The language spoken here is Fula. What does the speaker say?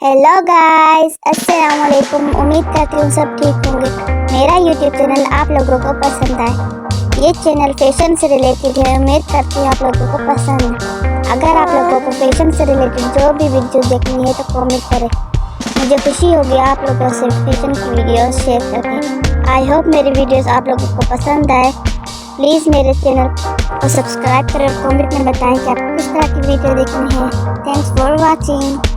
Hello guys, अस्सलाम वालेकुम। उम्मीद करती हूँ सब ठीक होंगे। मेरा यूट्यूब चैनल आप लोगों को पसंद आए। ये चैनल फैशन से रिलेटेड है। उम्मीद करती हूँ आप लोगों को पसंद है। अगर आप लोगों को फैशन से रिलेटेड जो भी वीडियो देखनी है तो कमेंट करें। मुझे खुशी होगी आप लोगों से फैशन की वीडियोस शेयर करके। आई होप मेरी वीडियोस आप लोगों को पसंद आए। प्लीज़ मेरे चैनल को सब्सक्राइब करें और कमेंट में बताएं कि आपको किस तरह की वीडियो देखनी है। Thanks for watching.